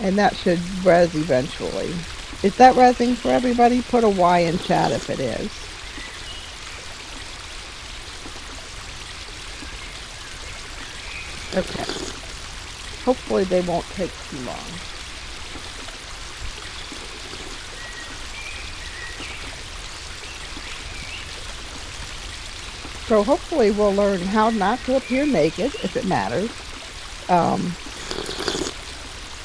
And that should res eventually. Is that resing for everybody? Put a Y in chat if it is. Okay. Hopefully they won't take too long. So hopefully we'll learn how not to appear naked, if it matters.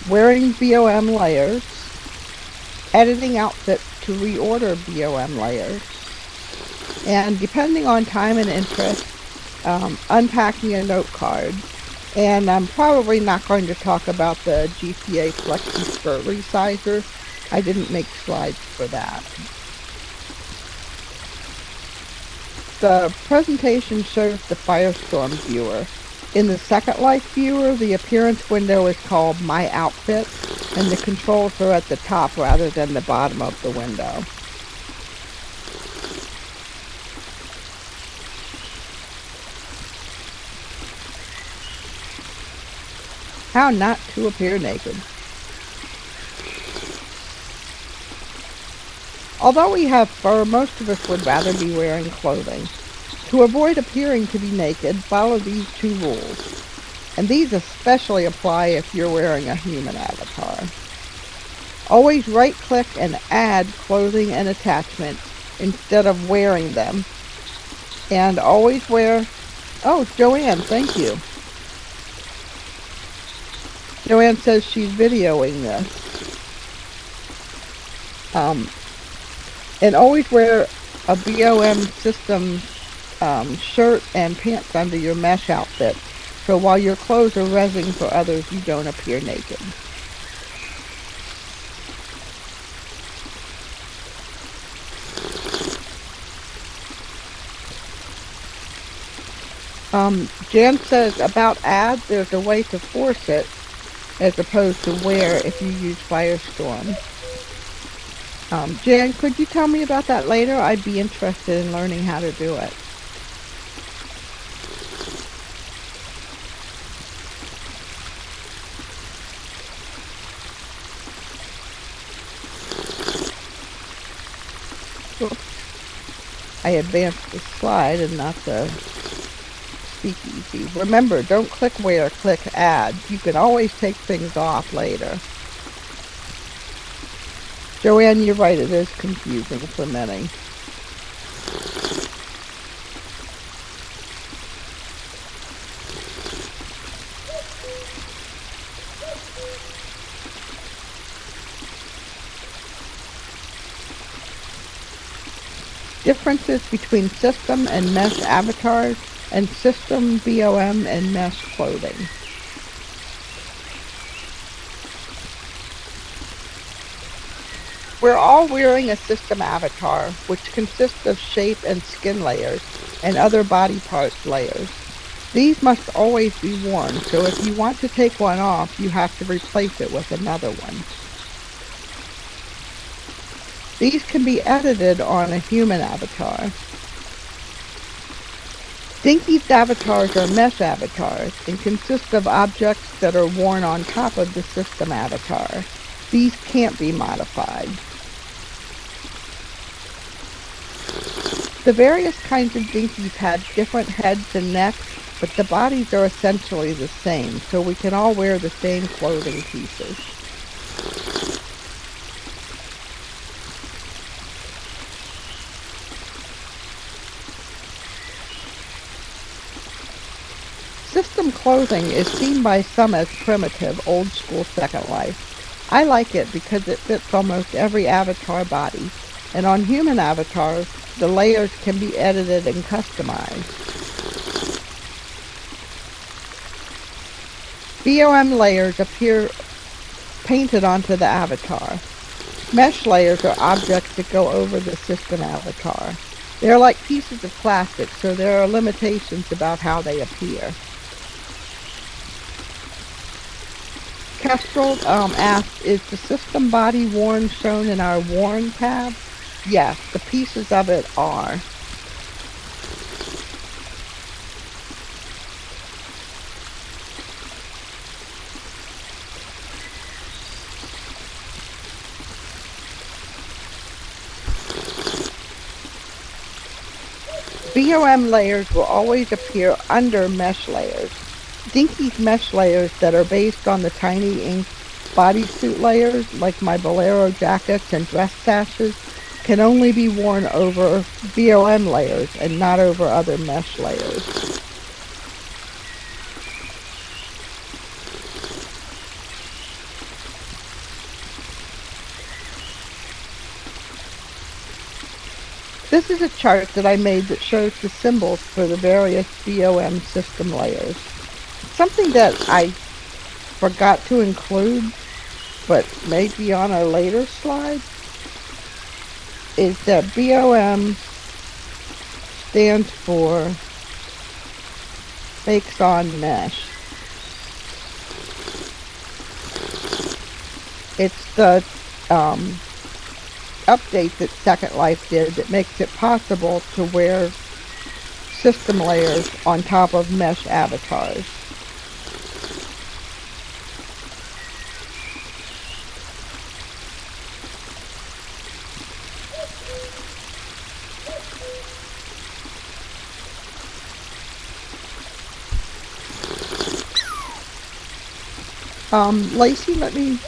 Wearing BOM layers. Editing outfits to reorder BOM layers. And depending on time and interest, unpacking a note card. And I'm probably not going to talk about the GPA Flexi Skirt Resizer. I didn't make slides for that. The presentation shows the Firestorm viewer. In the Second Life viewer, the appearance window is called My Outfit, and the controls are at the top rather than the bottom of the window. How not to appear naked. Although we have fur, most of us would rather be wearing clothing. To avoid appearing to be naked, follow these 2 rules. And these especially apply if you're wearing a human avatar. Always right-click and add clothing and attachments instead of wearing them. And always wear... Oh, Joanne, thank you. Joanne says she's videoing this. And always wear a BOM system shirt and pants under your mesh outfit, so while your clothes are resing for others, you don't appear naked. Jan says about add, there's a way to force it as opposed to wear if you use Firestorm. Jan, could you tell me about that later? I'd be interested in learning how to do it. Oops. I advanced the slide and not the speakeasy. Remember, don't click wear, click add. You can always take things off later. Joanne, you're right, it is confusing for many. Differences between system and mesh avatars and system BOM and mesh clothing. We're all wearing a system avatar, which consists of shape and skin layers and other body parts layers. These must always be worn, so if you want to take one off, you have to replace it with another one. These can be edited on a human avatar. Dinky's avatars are mesh avatars and consist of objects that are worn on top of the system avatar. These can't be modified. The various kinds of dinkies have different heads and necks, but the bodies are essentially the same, so we can all wear the same clothing pieces. System clothing is seen by some as primitive, old-school Second Life. I like it because it fits almost every avatar body, and on human avatars, the layers can be edited and customized. BOM layers appear painted onto the avatar. Mesh layers are objects that go over the system avatar. They're like pieces of plastic, so there are limitations about how they appear. Kestrel asked, is the system body worn shown in our worn tab? Yes, the pieces of it are. BOM layers will always appear under mesh layers. Dinky's mesh layers that are based on the tiny ink bodysuit layers, like my bolero jackets and dress sashes, can only be worn over BOM layers and not over other mesh layers. This is a chart that I made that shows the symbols for the various BOM system layers. Something that I forgot to include, but maybe on a later slide, is that BOM stands for Makes on Mesh. It's the update that Second Life did that makes it possible to wear system layers on top of mesh avatars. Lacey, let me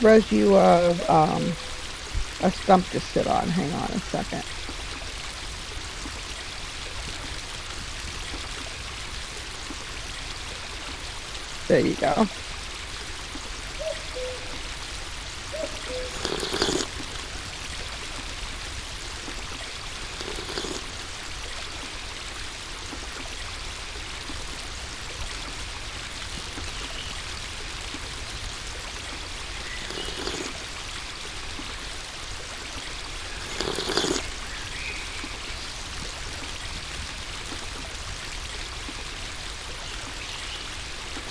res you a stump to sit on. Hang on a second. There you go.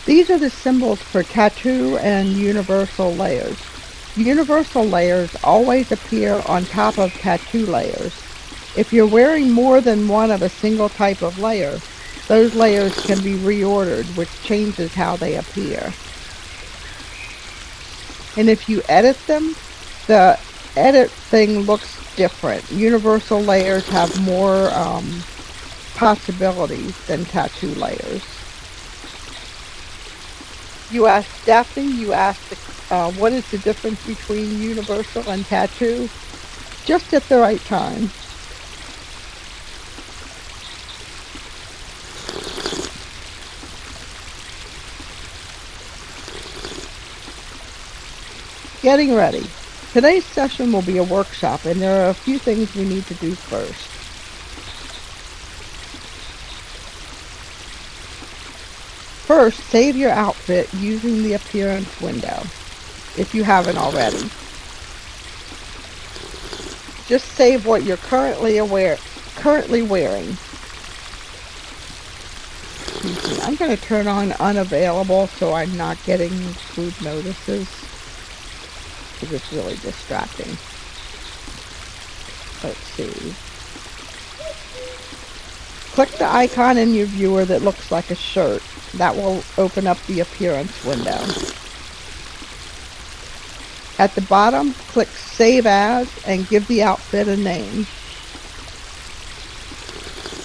These are the symbols for tattoo and universal layers. Universal layers always appear on top of tattoo layers. If you're wearing more than one of a single type of layer, those layers can be reordered, which changes how they appear. And if you edit them, the edit thing looks different. Universal layers have more possibilities than tattoo layers. You asked Daphne, you asked what is the difference between universal and tattoo? Just at the right time. Getting ready. Today's session will be a workshop, and there are a few things we need to do first. First, save your outfit using the appearance window, if you haven't already. Just save what you're currently wearing. I'm going to turn on unavailable so I'm not getting food notices, because it's really distracting. Let's see. Click the icon in your viewer that looks like a shirt. That will open up the appearance window. At the bottom, click Save As and give the outfit a name.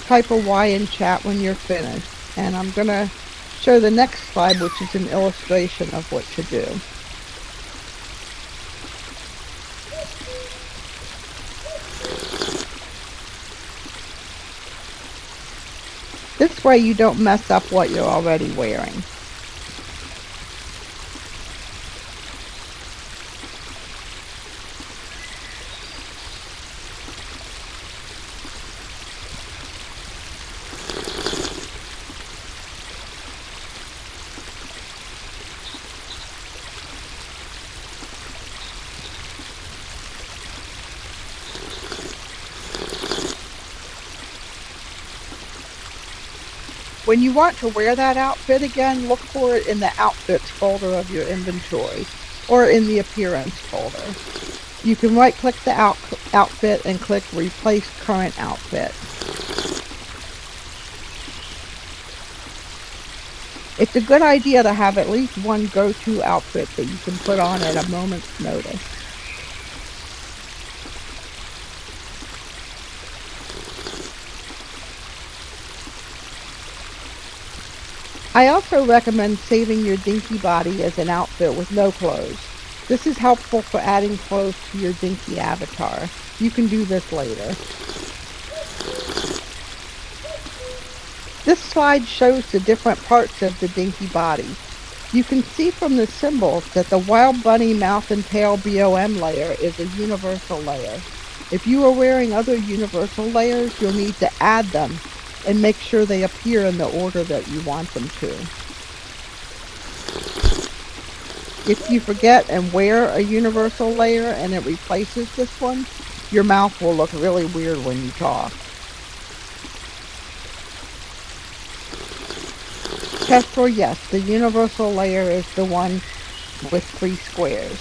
Type a Y in chat when you're finished. And I'm going to show the next slide, which is an illustration of what to do. This way you don't mess up what you're already wearing. When you want to wear that outfit again, look for it in the Outfits folder of your inventory, or in the Appearance folder. You can right-click the outfit and click Replace Current Outfit. It's a good idea to have at least one go-to outfit that you can put on at a moment's notice. I also recommend saving your dinky body as an outfit with no clothes. This is helpful for adding clothes to your dinky avatar. You can do this later. This slide shows the different parts of the dinky body. You can see from the symbols that the Wild Bunny mouth and tail BOM layer is a universal layer. If you are wearing other universal layers, you'll need to add them and make sure they appear in the order that you want them to. If you forget and wear a universal layer and it replaces this one, your mouth will look really weird when you talk. Test for yes, the universal layer is the one with 3 squares.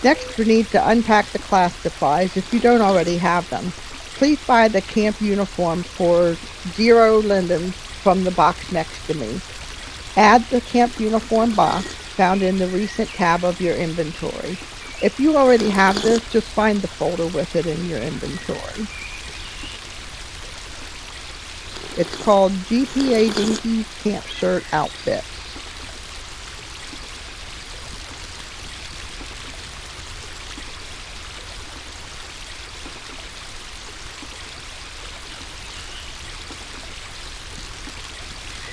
Next, we need to unpack the class supplies if you don't already have them. Please buy the camp uniform for 0 lindens from the box next to me. Add the camp uniform box found in the recent tab of your inventory. If you already have this, just find the folder with it in your inventory. It's called GPA Dinky Camp Shirt Outfit.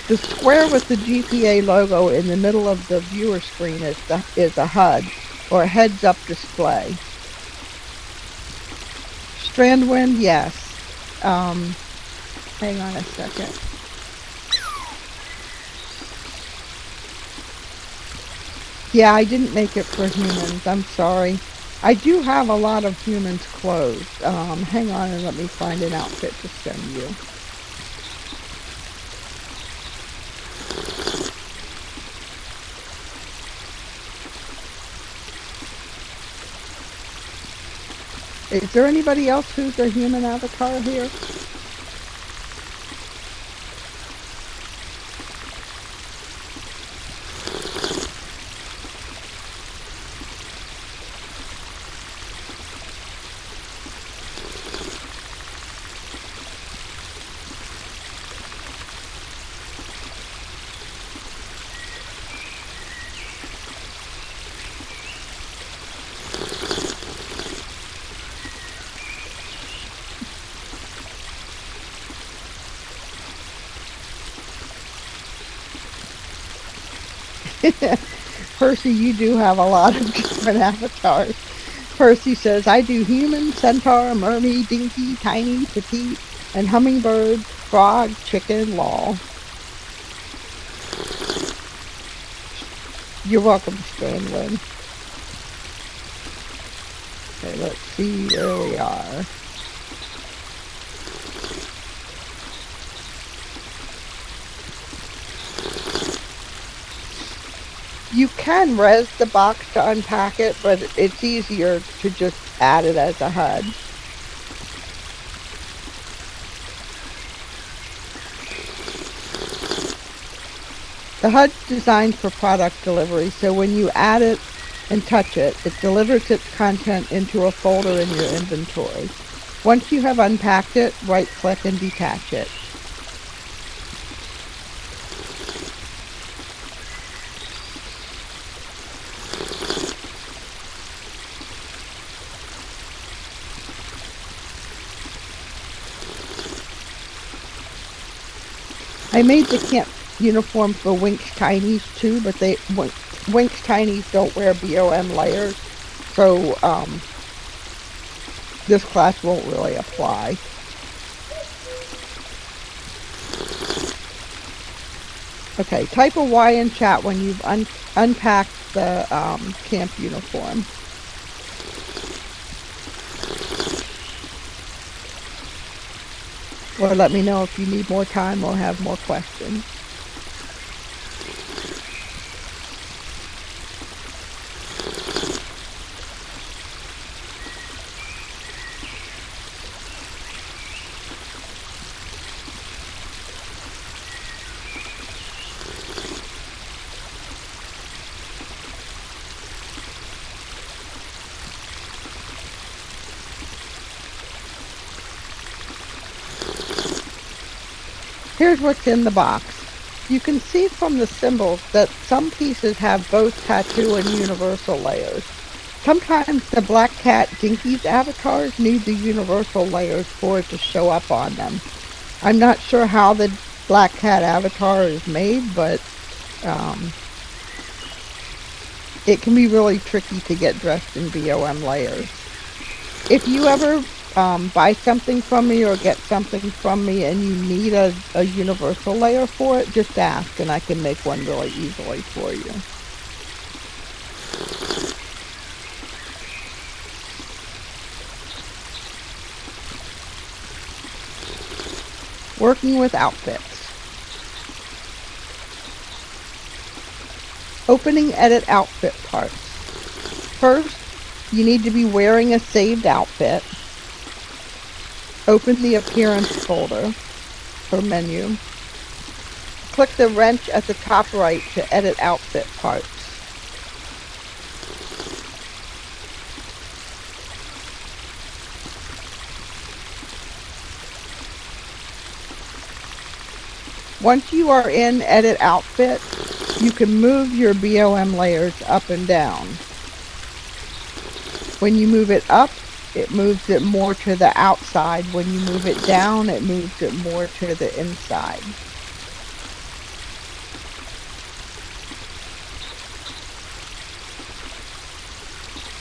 The square with the GPA logo in the middle of the viewer screen is a HUD, or a heads-up display. Strandwind, yes. Hang on a second. Yeah, I didn't make it for humans. I'm sorry. I do have a lot of humans clothes. Hang on and let me find an outfit to send you. Is there anybody else who's a human avatar here? Percy, you do have a lot of different avatars. Percy says, I do human, centaur, mermaid, dinky, tiny, petite, and hummingbird, frog, chicken, lol. You're welcome, Strandwind. Okay, let's see where we are. You can res the box to unpack it, but it's easier to just add it as a HUD. The HUD's designed for product delivery, so when you add it and touch it, it delivers its content into a folder in your inventory. Once you have unpacked it, right-click and detach it. I made the camp uniform for Winx Tinies too, but Winx Tinies don't wear BOM layers, so this class won't really apply. Okay, type a Y in chat when you've unpacked the camp uniform. Or let me know if you need more time or have more questions. Here's what's in the box. You can see from the symbols that some pieces have both tattoo and universal layers. Sometimes the Black Cat Dinkies avatars need the universal layers for it to show up on them. I'm not sure how the Black Cat avatar is made, but it can be really tricky to get dressed in BOM layers. If you ever buy something from me or get something from me and you need a universal layer for it, just ask and I can make one really easily for you. Working with outfits. Opening edit outfit parts. First, you need to be wearing a saved outfit. Open the appearance folder or menu. Click the wrench at the top right to edit outfit parts. Once you are in Edit Outfit, you can move your BOM layers up and down. When you move it up, it moves it more to the outside. When you move it down, it moves it more to the inside.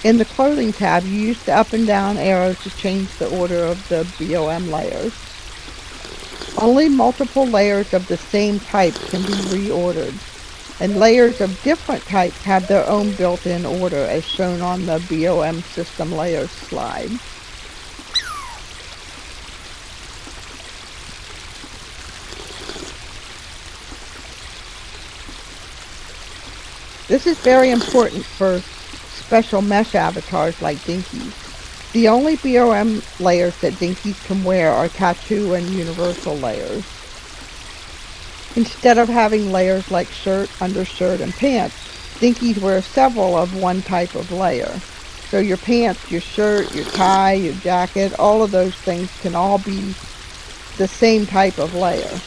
In the Clothing tab, you use the up and down arrows to change the order of the BOM layers. Only multiple layers of the same type can be reordered, and layers of different types have their own built-in order as shown on the BOM System Layers slide. This is very important for special mesh avatars like Dinkies. The only BOM layers that Dinkies can wear are tattoo and universal layers. Instead of having layers like shirt, undershirt, and pants, Dinkies wear several of one type of layer. So your pants, your shirt, your tie, your jacket, all of those things can all be the same type of layer.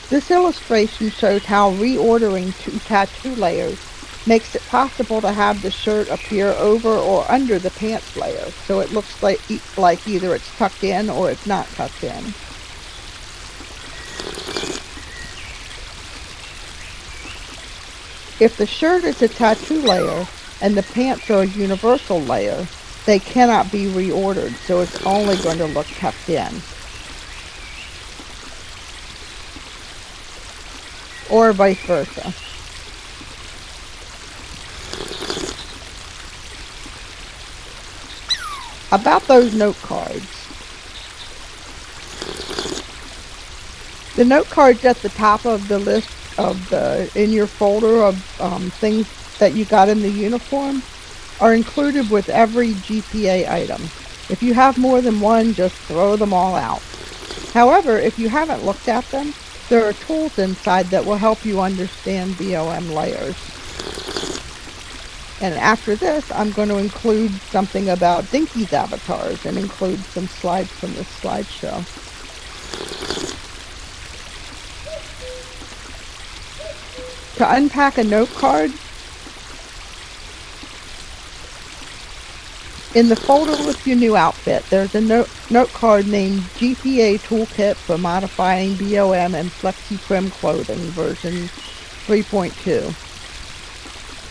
This illustration shows how reordering two tattoo layers makes it possible to have the shirt appear over or under the pants layer, so it looks like either it's tucked in or it's not tucked in. If the shirt is a tattoo layer and the pants are a universal layer, they cannot be reordered, so it's only going to look tucked in. Or vice versa. About those note cards. The note cards at the top of the list in your folder of things that you got in the uniform are included with every GPA item. If you have more than one, just throw them all out. However, if you haven't looked at them, there are tools inside that will help you understand BOM layers. And after this, I'm going to include something about Dinkies avatars and include some slides from this slideshow. To unpack a note card, in the folder with your new outfit, there's a note card named GPA Toolkit for Modifying BOM and Flexi Trim Clothing version 3.2.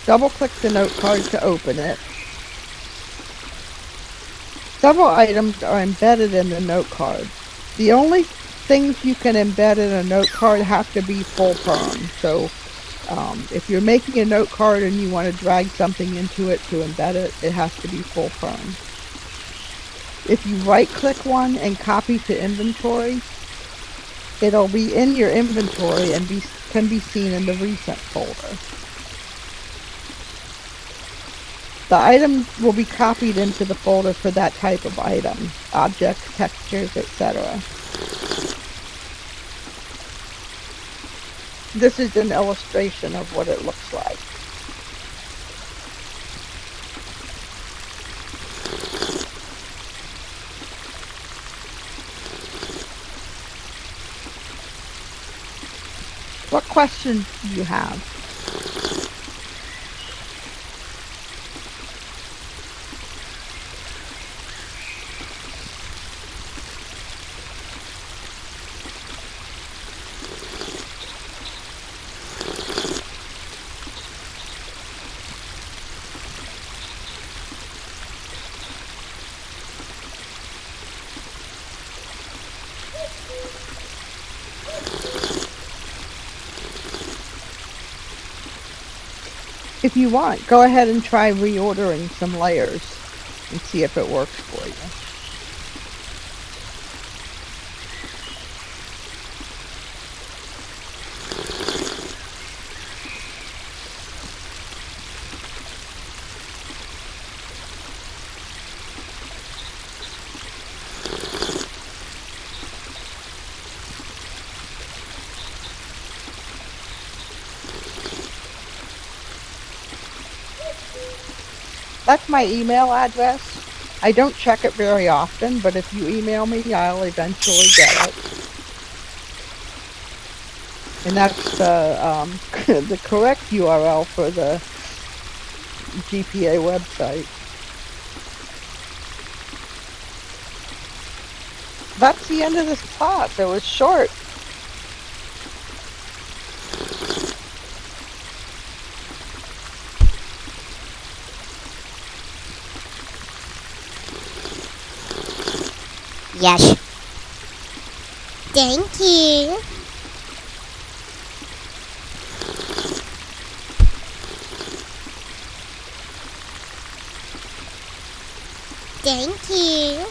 Double-click the note card to open it. Several items are embedded in the note card. The only things you can embed in a note card have to be full perm. So if you're making a note card and you want to drag something into it to embed it, it has to be full perm. If you right-click one and copy to inventory, it'll be in your inventory and can be seen in the recent folder. The item will be copied into the folder for that type of item, objects, textures, etc. This is an illustration of what it looks like. What questions do you have? If you want, go ahead and try reordering some layers and see if it works for you. That's my email address. I don't check it very often, but if you email me, I'll eventually get it. And that's the, the correct URL for the GPA website. That's the end of this class. It was short. Yes. Thank you. Thank you.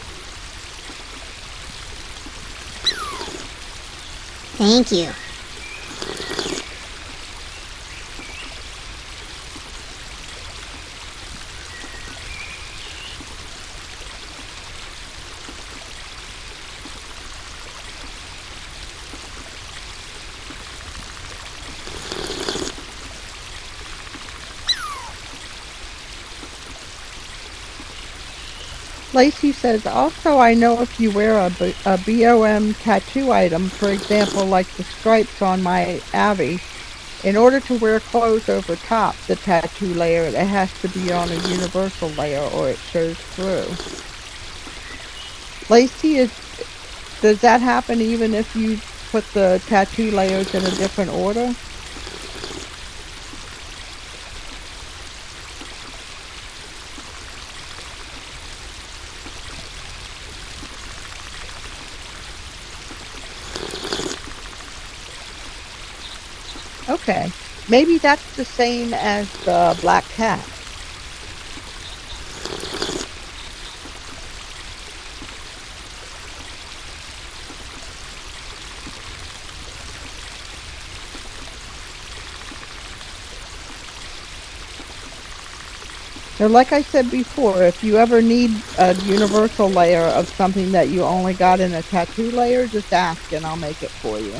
Thank you. Lacey says, also I know if you wear a BOM tattoo item, for example, like the stripes on my Avi, in order to wear clothes over top the tattoo layer, it has to be on a universal layer or it shows through. Lacey, does that happen even if you put the tattoo layers in a different order? Okay, maybe that's the same as the black cat. Now, like I said before, if you ever need a universal layer of something that you only got in a tattoo layer, just ask and I'll make it for you.